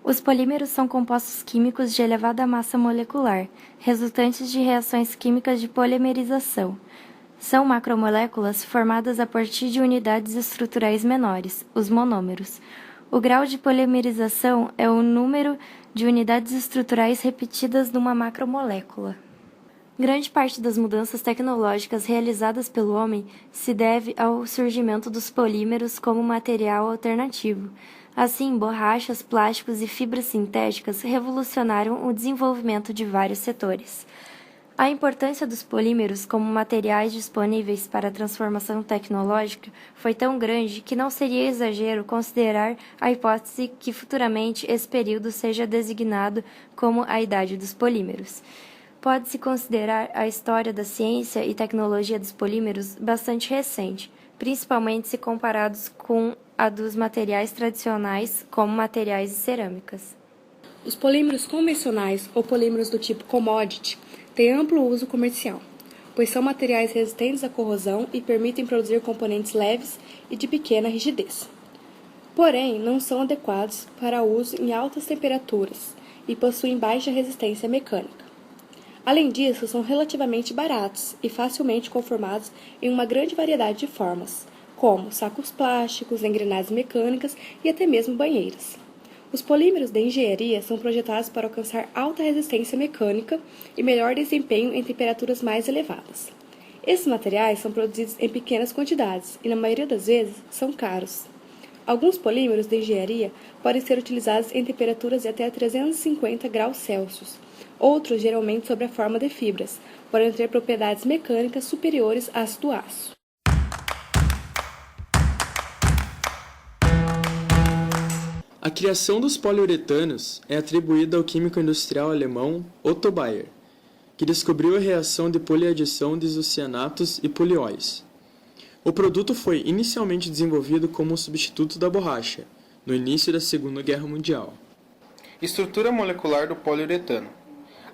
Os polímeros são compostos químicos de elevada massa molecular, resultantes de reações químicas de polimerização. São macromoléculas formadas a partir de unidades estruturais menores, os monômeros. O grau de polimerização é o número de unidades estruturais repetidas numa macromolécula. Grande parte das mudanças tecnológicas realizadas pelo homem se deve ao surgimento dos polímeros como material alternativo. Assim, borrachas, plásticos e fibras sintéticas revolucionaram o desenvolvimento de vários setores. A importância dos polímeros como materiais disponíveis para a transformação tecnológica foi tão grande que não seria exagero considerar a hipótese que futuramente esse período seja designado como a Idade dos Polímeros. Pode-se considerar a história da ciência e tecnologia dos polímeros bastante recente, principalmente se comparados com a dos materiais tradicionais, como materiais de cerâmicas. Os polímeros convencionais ou polímeros do tipo commodity têm amplo uso comercial, pois são materiais resistentes à corrosão e permitem produzir componentes leves e de pequena rigidez. Porém, não são adequados para uso em altas temperaturas e possuem baixa resistência mecânica. Além disso, são relativamente baratos e facilmente conformados em uma grande variedade de formas, como sacos plásticos, engrenagens mecânicas e até mesmo banheiras. Os polímeros da engenharia são projetados para alcançar alta resistência mecânica e melhor desempenho em temperaturas mais elevadas. Esses materiais são produzidos em pequenas quantidades e, na maioria das vezes, são caros. Alguns polímeros da engenharia podem ser utilizados em temperaturas de até 350 graus Celsius. Outros, geralmente sob a forma de fibras, podem ter propriedades mecânicas superiores às do aço. A criação dos poliuretanos é atribuída ao químico industrial alemão Otto Bayer, que descobriu a reação de poliadição de isocianatos e polióis. O produto foi inicialmente desenvolvido como um substituto da borracha, no início da Segunda Guerra Mundial. Estrutura molecular do poliuretano.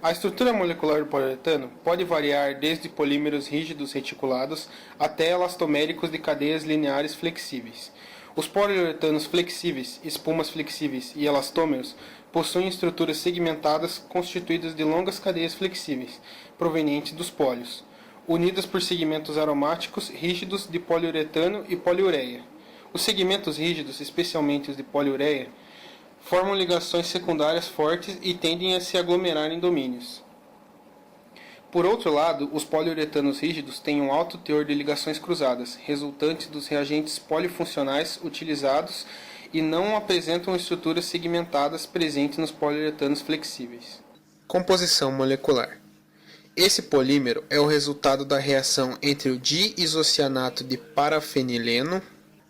A estrutura molecular do poliuretano pode variar desde polímeros rígidos reticulados até elastoméricos de cadeias lineares flexíveis. Os poliuretanos flexíveis, espumas flexíveis e elastômeros possuem estruturas segmentadas constituídas de longas cadeias flexíveis, provenientes dos pólios, unidas por segmentos aromáticos rígidos de poliuretano e poliureia. Os segmentos rígidos, especialmente os de poliureia, formam ligações secundárias fortes e tendem a se aglomerar em domínios. Por outro lado, os poliuretanos rígidos têm um alto teor de ligações cruzadas, resultantes dos reagentes polifuncionais utilizados e não apresentam estruturas segmentadas presentes nos poliuretanos flexíveis. Composição molecular. Esse polímero é o resultado da reação entre o diisocianato de parafenileno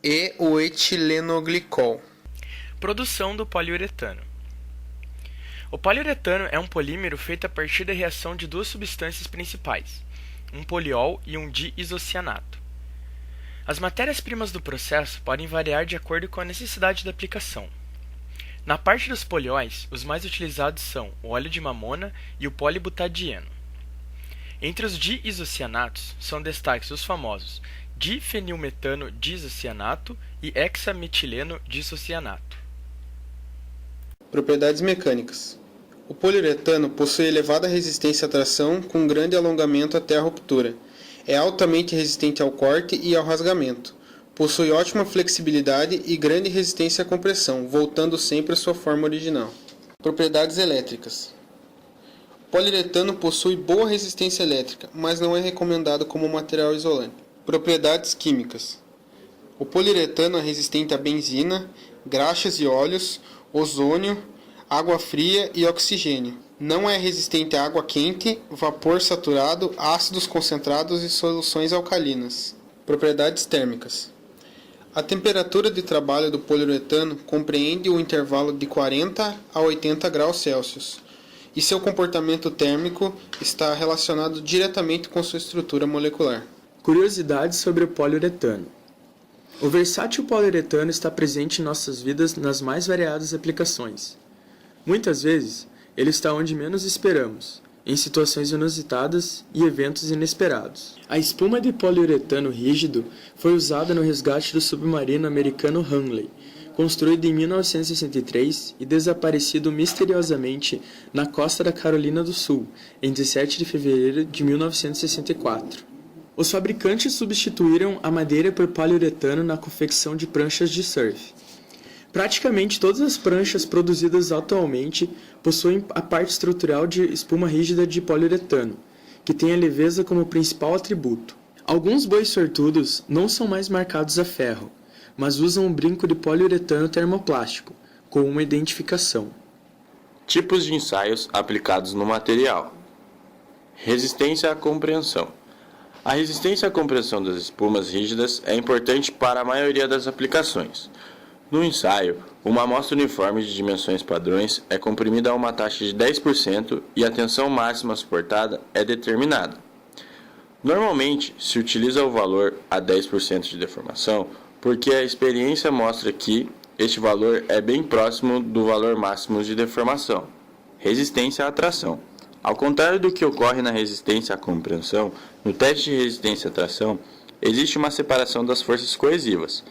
e o etilenoglicol. Produção do poliuretano. O poliuretano é um polímero feito a partir da reação de duas substâncias principais, um poliol e um diisocianato. As matérias-primas do processo podem variar de acordo com a necessidade da aplicação. Na parte dos polióis, os mais utilizados são o óleo de mamona e o polibutadieno. Entre os diisocianatos são destaques os famosos difenilmetano disocianato e hexametileno disocianato. Propriedades mecânicas. O poliuretano possui elevada resistência à tração com grande alongamento até a ruptura. É altamente resistente ao corte e ao rasgamento. Possui ótima flexibilidade e grande resistência à compressão, voltando sempre à sua forma original. Propriedades elétricas. O poliuretano possui boa resistência elétrica, mas não é recomendado como material isolante. Propriedades químicas. O poliuretano é resistente à benzina, graxas e óleos, ozônio, água fria e oxigênio. Não é resistente à água quente, vapor saturado, ácidos concentrados e soluções alcalinas. Propriedades térmicas. A temperatura de trabalho do poliuretano compreende o intervalo de 40 a 80 graus Celsius, e seu comportamento térmico está relacionado diretamente com sua estrutura molecular. Curiosidades sobre o poliuretano. O versátil poliuretano está presente em nossas vidas nas mais variadas aplicações. Muitas vezes, ele está onde menos esperamos, em situações inusitadas e eventos inesperados. A espuma de poliuretano rígido foi usada no resgate do submarino americano Hunley, construído em 1963 e desaparecido misteriosamente na costa da Carolina do Sul, em 17 de fevereiro de 1964. Os fabricantes substituíram a madeira por poliuretano na confecção de pranchas de surf. Praticamente todas as pranchas produzidas atualmente possuem a parte estrutural de espuma rígida de poliuretano, que tem a leveza como principal atributo. Alguns bois sortudos não são mais marcados a ferro, mas usam um brinco de poliuretano termoplástico, com uma identificação. Tipos de ensaios aplicados no material. Resistência à compreensão. A resistência à compressão das espumas rígidas é importante para a maioria das aplicações. No ensaio, uma amostra uniforme de dimensões padrões é comprimida a uma taxa de 10% e a tensão máxima suportada é determinada. Normalmente, se utiliza o valor a 10% de deformação porque a experiência mostra que este valor é bem próximo do valor máximo de deformação. Resistência à tração. Ao contrário do que ocorre na resistência à compreensão, no teste de resistência à tração, existe uma separação das forças coesivas.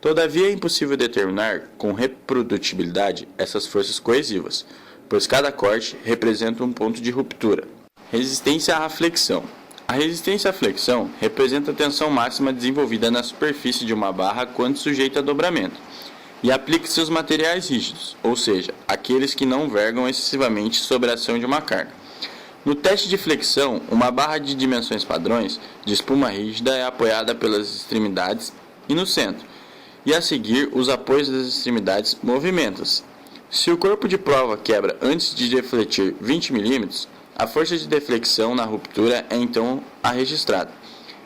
Todavia, é impossível determinar com reprodutibilidade essas forças coesivas, pois cada corte representa um ponto de ruptura. Resistência à flexão. A resistência à flexão representa a tensão máxima desenvolvida na superfície de uma barra quando sujeita a dobramento, e aplica-se aos materiais rígidos, ou seja, aqueles que não vergam excessivamente sobre a ação de uma carga. No teste de flexão, uma barra de dimensões padrões de espuma rígida é apoiada pelas extremidades e no centro, e a seguir os apoios das extremidades movimentam-se. Se o corpo de prova quebra antes de defletir 20 mm, a força de deflexão na ruptura é então a registrada.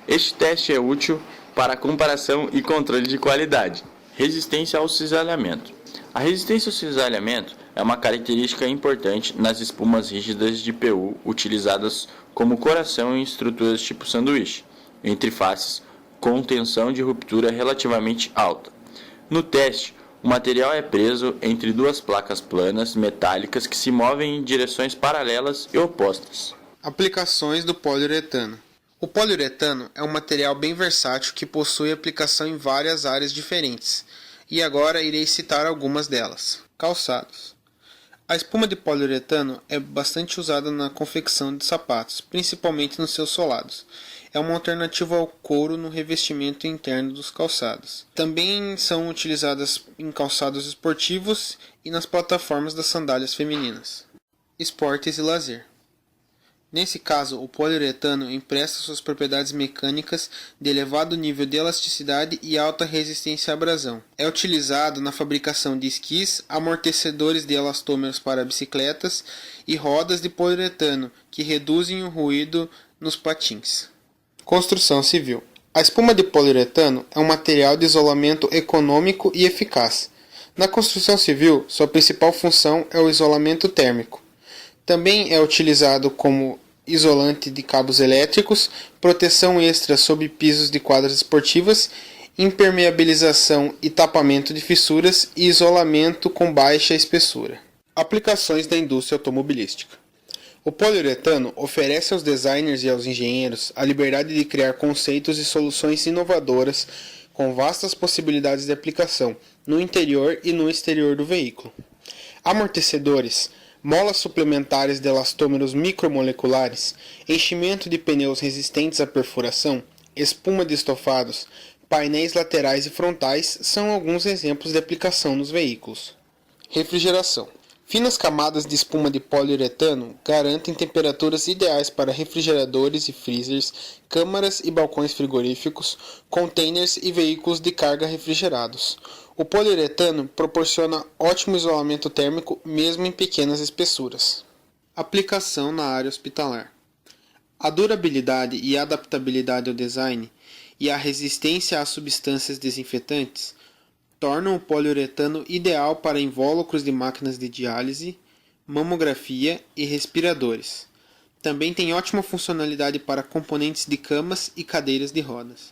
Este teste é útil para comparação e controle de qualidade. Resistência ao cisalhamento. A resistência ao cisalhamento é uma característica importante nas espumas rígidas de PU utilizadas como coração em estruturas tipo sanduíche, entre faces, com tensão de ruptura relativamente alta. No teste, o material é preso entre duas placas planas metálicas que se movem em direções paralelas e opostas. Aplicações do poliuretano. O poliuretano é um material bem versátil que possui aplicação em várias áreas diferentes, e agora irei citar algumas delas. Calçados. A espuma de poliuretano é bastante usada na confecção de sapatos, principalmente nos seus solados. É uma alternativa ao couro no revestimento interno dos calçados. Também são utilizadas em calçados esportivos e nas plataformas das sandálias femininas. Esportes e lazer. Nesse caso, o poliuretano empresta suas propriedades mecânicas de elevado nível de elasticidade e alta resistência à abrasão. É utilizado na fabricação de esquis, amortecedores de elastômeros para bicicletas e rodas de poliuretano que reduzem o ruído nos patins. Construção civil. A espuma de poliuretano é um material de isolamento econômico e eficaz. Na construção civil, sua principal função é o isolamento térmico. Também é utilizado como isolante de cabos elétricos, proteção extra sob pisos de quadras esportivas, impermeabilização e tapamento de fissuras e isolamento com baixa espessura. Aplicações da indústria automobilística. O poliuretano oferece aos designers e aos engenheiros a liberdade de criar conceitos e soluções inovadoras com vastas possibilidades de aplicação no interior e no exterior do veículo. Amortecedores, molas suplementares de elastômeros micromoleculares, enchimento de pneus resistentes à perfuração, espuma de estofados, painéis laterais e frontais são alguns exemplos de aplicação nos veículos. Refrigeração. Finas camadas de espuma de poliuretano garantem temperaturas ideais para refrigeradores e freezers, câmaras e balcões frigoríficos, containers e veículos de carga refrigerados. O poliuretano proporciona ótimo isolamento térmico mesmo em pequenas espessuras. Aplicação na área hospitalar. A durabilidade e adaptabilidade ao design e a resistência às substâncias desinfetantes tornam o poliuretano ideal para invólucros de máquinas de diálise, mamografia e respiradores. Também tem ótima funcionalidade para componentes de camas e cadeiras de rodas.